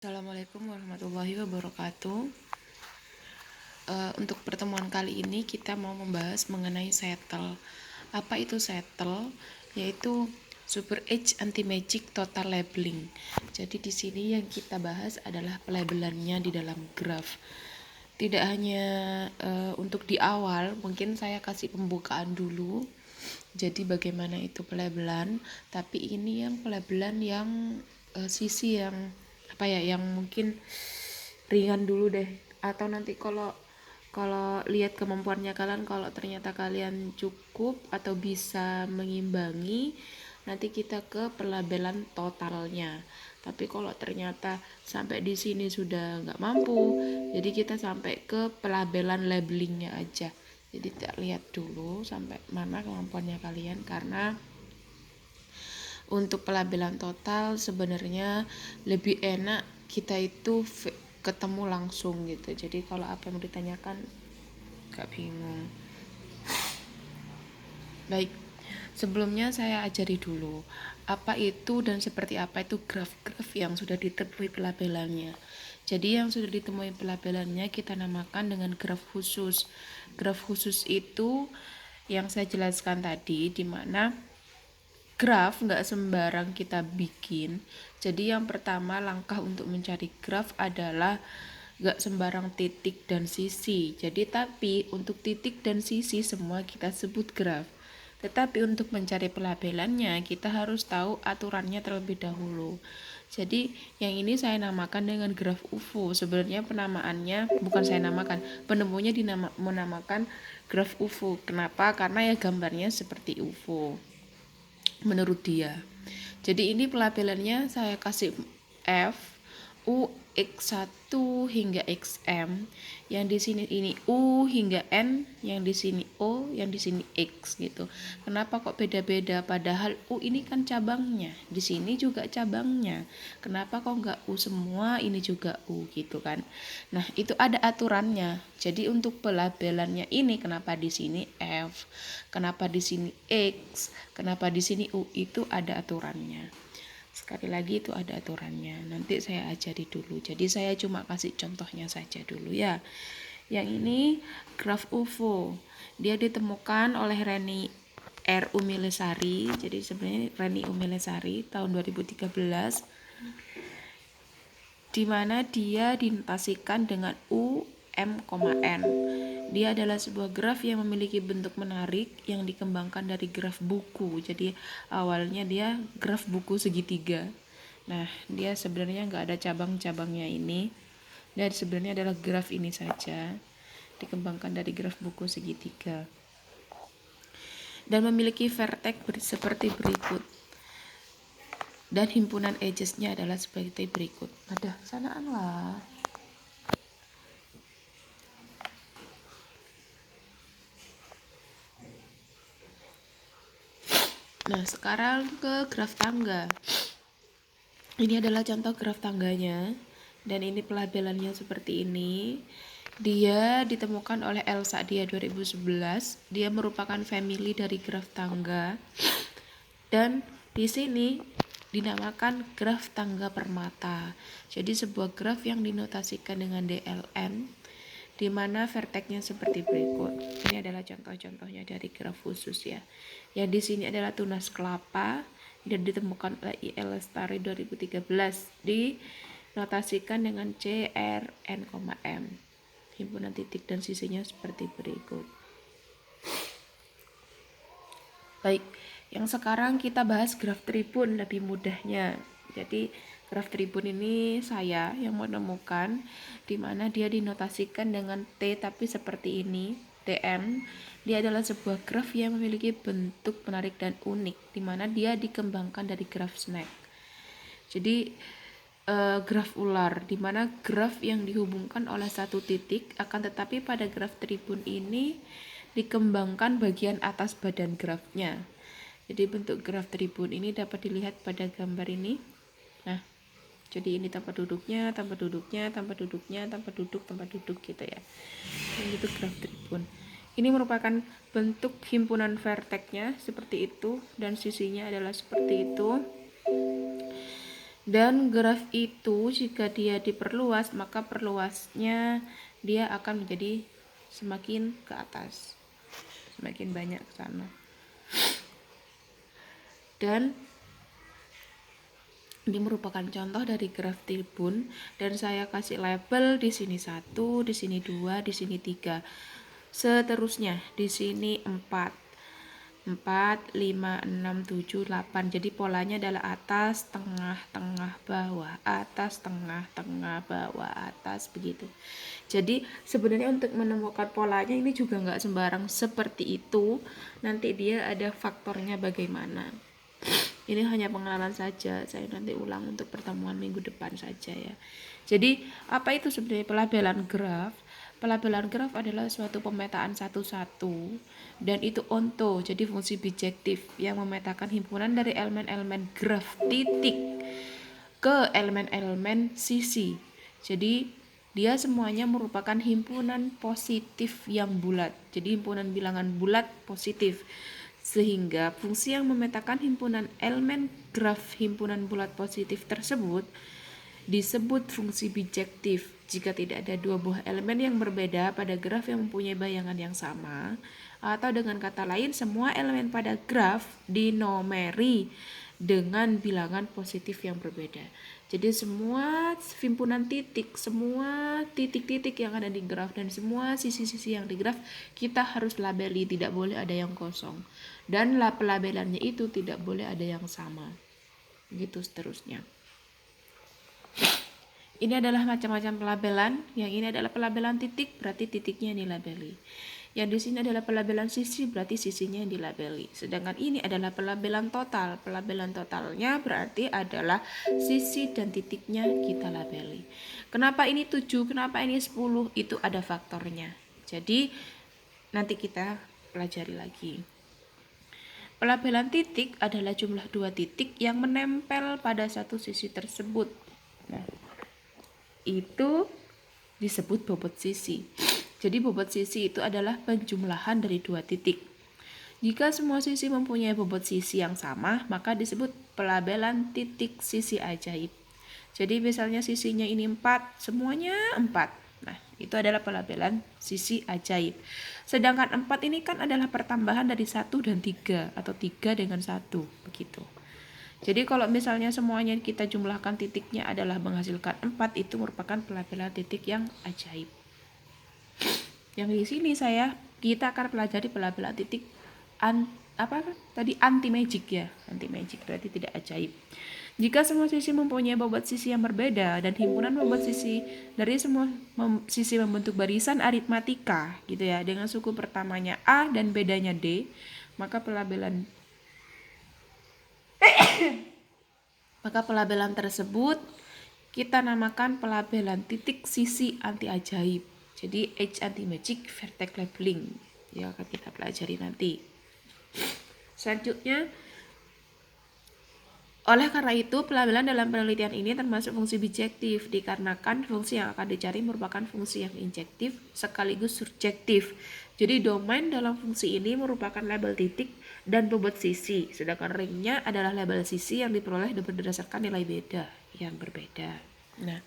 Assalamualaikum warahmatullahi wabarakatuh. Untuk pertemuan kali ini kita mau membahas mengenai settle. Apa itu settle? Yaitu Super Edge Anti Magic Total Labeling. Jadi di sini yang kita bahas adalah pelabelannya di dalam graph. Tidak hanya untuk di awal, mungkin saya kasih pembukaan dulu. Jadi bagaimana itu pelabelan? Tapi ini yang pelabelan yang sisi yang yang mungkin ringan dulu deh, atau nanti kalau lihat kemampuannya kalian, kalau ternyata kalian cukup atau bisa mengimbangi, nanti kita ke pelabelan totalnya. Tapi kalau ternyata sampai di sini sudah nggak mampu, jadi kita sampai ke pelabelan labelingnya aja. Jadi kita lihat dulu sampai mana kemampuannya kalian, karena untuk pelabelan total sebenarnya lebih enak kita itu ketemu langsung gitu. Jadi kalau apa yang ditanyakan gak bingung. Baik, sebelumnya saya ajari dulu apa itu dan seperti apa itu graf-graf yang sudah ditemui pelabelannya. Jadi yang sudah ditemui pelabelannya kita namakan dengan graf khusus. Graf khusus itu yang saya jelaskan tadi, di mana graf nggak sembarang kita bikin. Jadi yang pertama langkah untuk mencari graf adalah nggak sembarang titik dan sisi. Jadi tapi untuk titik dan sisi semua kita sebut graf. Tetapi untuk mencari pelabelannya kita harus tahu aturannya terlebih dahulu. Jadi yang ini saya namakan dengan graf UFO. Sebenarnya penamaannya bukan saya namakan, penemunya menamakan graf UFO. Kenapa? Karena ya gambarnya seperti UFO menurut dia. Jadi ini pelabelannya saya kasih F, U, X1 hingga XM. Yang di sini ini U hingga N, yang di sini O, yang di sini X gitu. Kenapa kok beda-beda? Padahal U ini kan cabangnya, di sini juga cabangnya. Kenapa kok nggak U semua, ini juga U gitu kan? Nah itu ada aturannya. Jadi untuk pelabelannya ini kenapa di sini F, kenapa di sini X, kenapa di sini U, itu ada aturannya. Sekali lagi itu ada aturannya. Nanti saya ajari dulu. Jadi saya cuma kasih contohnya saja dulu ya. Yang ini graf UFO. Dia ditemukan oleh Reni R. Umilesari. Jadi sebenarnya Reni Umilesari tahun 2013, di mana dia dinotasikan dengan U, M, N. Dia adalah sebuah graf yang memiliki bentuk menarik yang dikembangkan dari graf buku. Jadi awalnya dia graf buku segitiga. Nah, dia sebenarnya nggak ada cabang-cabangnya ini. Dan sebenarnya adalah graf ini saja, dikembangkan dari graf buku segitiga. Dan memiliki vertex seperti berikut. Dan himpunan edges-nya adalah seperti berikut. Ada sanaan lah. Nah, sekarang ke graf tangga. Ini adalah contoh graf tangganya, dan ini pelabelannya seperti ini. Dia ditemukan oleh El Sa'dia 2011. Dia merupakan family dari graf tangga. Dan di sini dinamakan graf tangga permata. Jadi sebuah graf yang dinotasikan dengan DLN, di mana vertexnya seperti berikut. Ini adalah contoh-contohnya dari graf khusus ya. Yang di sini adalah tunas kelapa dan ditemukan oleh I.L. Lestari 2013, dinotasikan dengan C, R, N, M. Himpunan titik dan sisinya seperti berikut. Baik, yang sekarang kita bahas graf tribun lebih mudahnya. Jadi graf tribun ini saya yang menemukan, di mana dia dinotasikan dengan T tapi seperti ini, TM. Dia adalah sebuah graf yang memiliki bentuk menarik dan unik, di mana dia dikembangkan dari graf snack. Jadi graf ular, di mana graf yang dihubungkan oleh satu titik, akan tetapi pada graf tribun ini dikembangkan bagian atas badan grafnya. Jadi bentuk graf tribun ini dapat dilihat pada gambar ini. Nah, jadi ini tempat duduknya, tempat duduknya, tempat duduknya, tempat duduk gitu ya. Ini itu graf tribun. Ini merupakan bentuk himpunan vertexnya seperti itu, dan sisinya adalah seperti itu. Dan graf itu jika dia diperluas, maka perluasnya dia akan menjadi semakin ke atas, semakin banyak ke sana. Dan ini merupakan contoh dari graf tribun, dan saya kasih label di sini 1, di sini 2, di sini 3. Seterusnya di sini 4. 4, 5, 6, 7, 8. Jadi polanya adalah atas, tengah, tengah, bawah, atas, tengah, tengah, bawah, atas, begitu. Jadi sebenarnya untuk menemukan polanya ini juga nggak sembarang seperti itu. Nanti dia ada faktornya bagaimana. Ini hanya pengenalan saja, saya nanti ulang untuk pertemuan minggu depan saja ya. Jadi apa itu sebenarnya pelabelan graf? Pelabelan graf adalah suatu pemetaan satu-satu, dan itu onto, jadi fungsi bijektif yang memetakan himpunan dari elemen-elemen graf titik ke elemen-elemen sisi. Jadi dia semuanya merupakan himpunan positif yang bulat. Jadi himpunan bilangan bulat positif. Sehingga fungsi yang memetakan himpunan elemen graf himpunan bulat positif tersebut disebut fungsi bijektif jika tidak ada dua buah elemen yang berbeda pada graf yang mempunyai bayangan yang sama, atau dengan kata lain semua elemen pada graf dinomeri dengan bilangan positif yang berbeda. Jadi semua himpunan titik, semua titik-titik yang ada di graf dan semua sisi-sisi yang di graf kita harus labeli, tidak boleh ada yang kosong. Dan pelabelannya itu tidak boleh ada yang sama. Gitu seterusnya. Ini adalah macam-macam pelabelan. Yang ini adalah pelabelan titik, berarti titiknya yang dilabeli. Yang di sini adalah pelabelan sisi, berarti sisinya yang dilabeli. Sedangkan ini adalah pelabelan total. Pelabelan totalnya berarti adalah sisi dan titiknya kita labeli. Kenapa ini 7, kenapa ini 10? Itu ada faktornya. Jadi nanti kita pelajari lagi. Pelabelan titik adalah jumlah dua titik yang menempel pada satu sisi tersebut. Nah, itu disebut bobot sisi. Jadi bobot sisi itu adalah penjumlahan dari dua titik. Jika semua sisi mempunyai bobot sisi yang sama, maka disebut pelabelan titik sisi ajaib. Jadi misalnya sisinya ini 4, semuanya 4. Nah, itu adalah pelabelan sisi ajaib. Sedangkan 4 ini kan adalah pertambahan dari 1 dan 3 atau 3 dengan 1, begitu. Jadi kalau misalnya semuanya kita jumlahkan titiknya adalah menghasilkan 4, itu merupakan pelabelan titik yang ajaib. Yang di sini kita akan pelajari pelabelan titik anti magic ya. Anti magic berarti tidak ajaib. Jika semua sisi mempunyai bobot sisi yang berbeda dan himpunan bobot sisi dari semua sisi membentuk barisan aritmatika gitu ya, dengan suku pertamanya A dan bedanya D, maka pelabelan tersebut kita namakan pelabelan titik sisi anti ajaib. Jadi H anti magic vertex labeling ya, akan kita pelajari nanti. Selanjutnya, oleh karena itu pelabelan dalam penelitian ini termasuk fungsi bijektif dikarenakan fungsi yang akan dicari merupakan fungsi yang injektif sekaligus surjektif. Jadi domain dalam fungsi ini merupakan label titik dan bobot sisi, sedangkan ringnya adalah label sisi yang diperoleh berdasarkan nilai beda yang berbeda. Nah,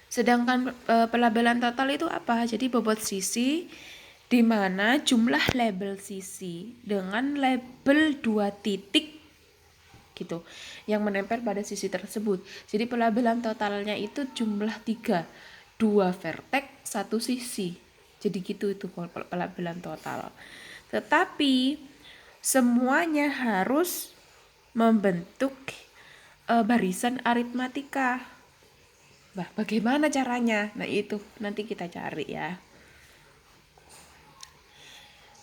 sedangkan pelabelan total itu apa? Jadi bobot sisi di mana jumlah label sisi dengan label dua titik gitu yang menempel pada sisi tersebut. Jadi pelabelan totalnya itu jumlah 3, 2 vertex, 1 sisi. Jadi gitu itu pelabelan total. Tetapi semuanya harus membentuk barisan aritmatika. Bagaimana caranya? Nah, itu nanti kita cari ya.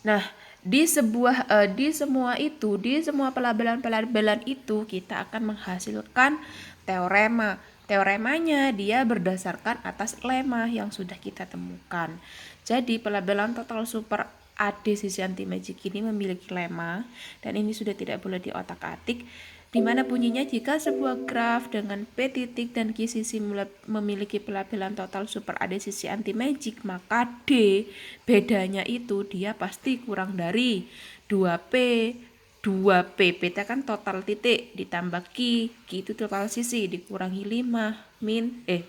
Nah, di semua pelabelan itu kita akan menghasilkan teorema. Teoremanya dia berdasarkan atas lema yang sudah kita temukan. Jadi pelabelan total super AD sisi anti magic ini memiliki lema, dan ini sudah tidak boleh diotak-atik, di mana bunyinya jika sebuah graf dengan P titik dan Q sisi memiliki pelabelan total super AD sisi anti magic, maka D bedanya itu dia pasti kurang dari 2P 2P, P itu kan total titik, ditambah Q itu total sisi, dikurangi 5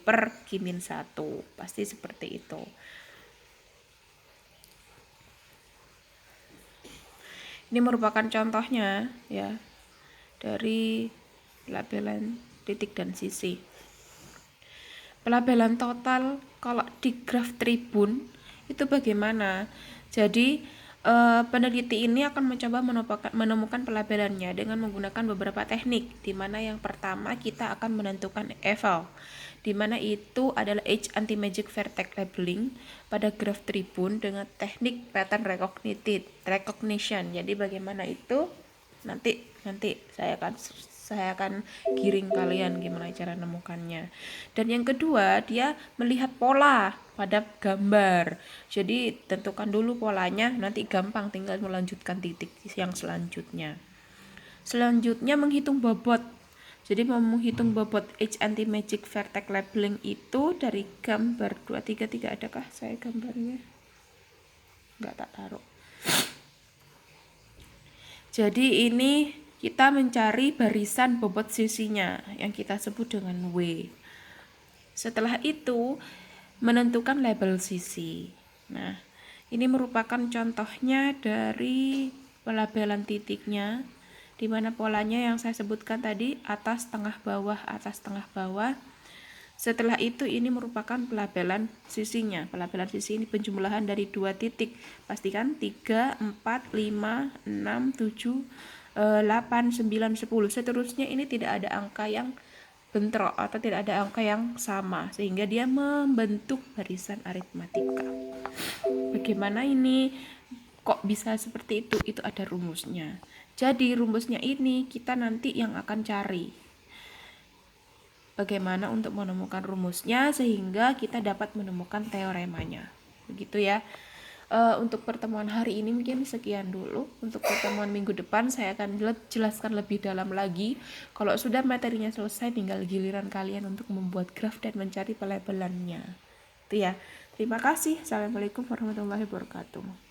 per Q min 1. Pasti seperti itu. Ini merupakan contohnya ya dari pelabelan titik dan sisi. Pelabelan total kalau di graf tribun itu bagaimana? Jadi peneliti ini akan mencoba menemukan pelabelannya dengan menggunakan beberapa teknik, di mana yang pertama kita akan menentukan eval, di mana itu adalah edge anti-magic vertex labeling pada graf tribun dengan teknik pattern recognition. Jadi bagaimana itu nanti saya akan giring kalian gimana cara menemukannya. Dan yang kedua, dia melihat pola pada gambar. Jadi tentukan dulu polanya, nanti gampang tinggal melanjutkan titik yang selanjutnya. Selanjutnya menghitung bobot. Jadi mau menghitung bobot edge anti-magic vertex labeling itu dari gambar 233, adakah saya gambarnya? Enggak, tak taruh. Jadi ini kita mencari barisan bobot sisinya yang kita sebut dengan W. Setelah itu menentukan label sisi. Nah, ini merupakan contohnya dari pelabelan titiknya, di mana polanya yang saya sebutkan tadi atas tengah bawah atas tengah bawah. Setelah itu ini merupakan pelabelan sisinya. Pelabelan sisi ini penjumlahan dari 2 titik. Pastikan 3, 4, 5, 6, 7, 8, 9, 10. Seterusnya ini tidak ada angka yang bentrok atau tidak ada angka yang sama, sehingga dia membentuk barisan aritmatika. Bagaimana ini kok bisa seperti itu? Itu ada rumusnya. Jadi rumusnya ini kita nanti yang akan cari bagaimana untuk menemukan rumusnya sehingga kita dapat menemukan teoremanya. Begitu ya. Untuk pertemuan hari ini mungkin sekian dulu. Untuk pertemuan minggu depan saya akan jelaskan lebih dalam lagi. Kalau sudah materinya selesai, tinggal giliran kalian untuk membuat graf dan mencari pelabelannya. Itu ya. Terima kasih. Assalamualaikum warahmatullahi wabarakatuh.